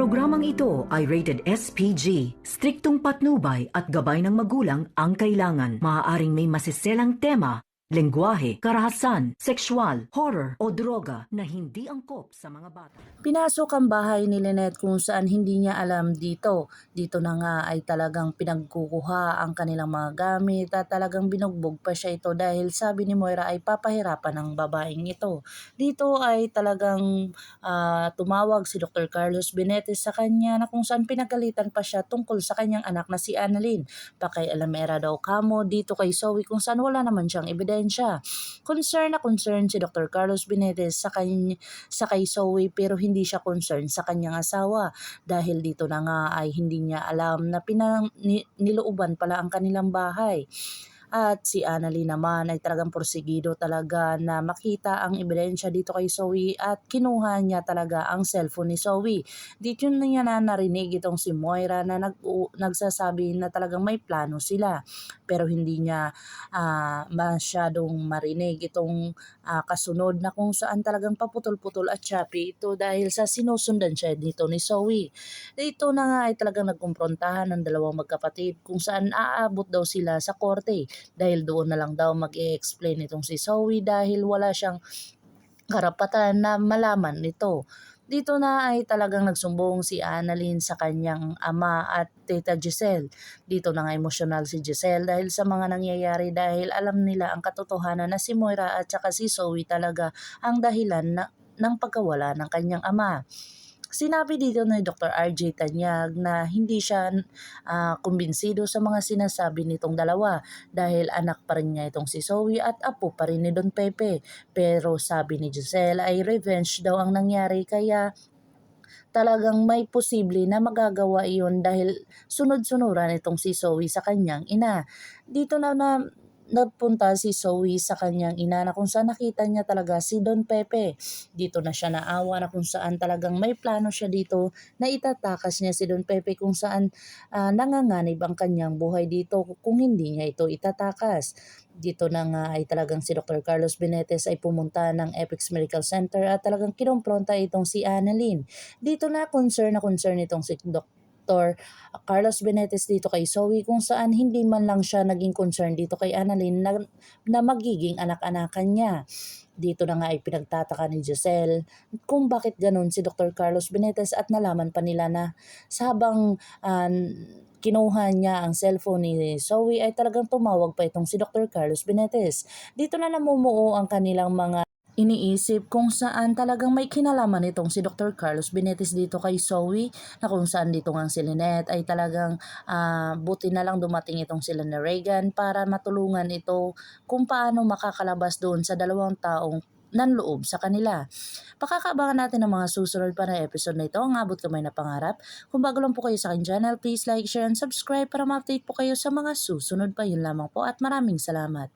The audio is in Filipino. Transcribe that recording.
Programang ito ay rated SPG. Striktong patnubay at gabay ng magulang ang kailangan. Maaaring may masiselang tema, lengguwahe, karahasan, sexual, horror o droga na hindi angkop sa mga bata. Pinasok ang bahay ni Lynette kung saan hindi niya alam dito. Dito na nga ay talagang pinagkukuha ang kanilang mga gamit at talagang binugbog pa siya ito dahil sabi ni Moira ay papahirapan ng babaeng ito. Dito ay talagang tumawag si Dr. Carlos Benitez sa kanya na kung saan pinagalitan pa siya tungkol sa kanyang anak na si Annalyn. Pakialamera daw kamo dito kay Zoe kung saan wala naman siyang ebidensya. Concern na concern si Dr. Carlos Benitez sa kay Zoe pero hindi siya concerned sa kanyang asawa dahil dito na nga ay hindi niya alam na nilooban pala ang kanilang bahay. At si Annalyn naman ay talagang porsigido talaga na makita ang ebidensya dito kay Zoe at kinuha niya talaga ang cellphone ni Zoe. Dito na niya narinig itong si Moira na nagsasabi na talagang may plano sila. Pero hindi niya masyadong marinig itong kasunod na kung saan talagang paputol-putol at choppy ito dahil sa sinusundan siya dito ni Zoe. Dito na nga ay talagang nagkumprontahan ng dalawang magkapatid kung saan aabot daw sila sa korte dahil doon na lang daw mag-i-explain itong si Zoe dahil wala siyang karapatan na malaman nito. Dito na ay talagang nagsumbong si Annalyn sa kanyang ama at tita Giselle. Dito na nga emosyonal si Giselle dahil sa mga nangyayari dahil alam nila ang katotohanan na si Moira at saka si Zoe talaga ang dahilan ng pagkawala ng kanyang ama. Sinabi dito ni Dr. RJ Tanyag na hindi siya kumbinsido sa mga sinasabi nitong dalawa dahil anak pa rin niya itong si Zoe at apo pa rin ni Don Pepe. Pero sabi ni Giselle ay revenge daw ang nangyari kaya talagang may posible na magagawa iyon dahil sunod-sunuran itong si Zoe sa kanyang ina. Dito na nagpunta si Zoe sa kanyang ina na kung saan nakita niya talaga si Don Pepe. Dito na siya naawa na kung saan talagang may plano siya dito na itatakas niya si Don Pepe kung saan nanganganib ang kanyang buhay dito kung hindi niya ito itatakas. Dito na nga ay talagang si Dr. Carlos Benitez ay pumunta ng Apex Medical Center at talagang kinompronta itong si Annalyn. Dito na concern itong si Dr. Carlos Benitez dito kay Zoe kung saan hindi man lang siya naging concern dito kay Annalyn na magiging anak-anakan niya. Dito na nga ay pinagtataka ni Giselle kung bakit ganun si Dr. Carlos Benitez at nalaman pa nila na habang kinuha niya ang cellphone ni Zoe ay talagang tumawag pa itong si Dr. Carlos Benitez. Dito na namumuo ang kanilang mga iniisip kung saan talagang may kinalaman itong si Dr. Carlos Benitez dito kay Zoe na kung saan dito nga si Lynette ay talagang buti na lang dumating itong sila ni Reagan para matulungan ito kung paano makakalabas doon sa dalawang taong nanloob sa kanila. Pakakabangan natin ang mga susunod pa na episode na ito. Ang abot kamay na pangarap. Kung bago lang po kayo sa aking channel, please like, share, and subscribe para ma-update po kayo sa mga susunod pa. Yun lamang po at maraming salamat.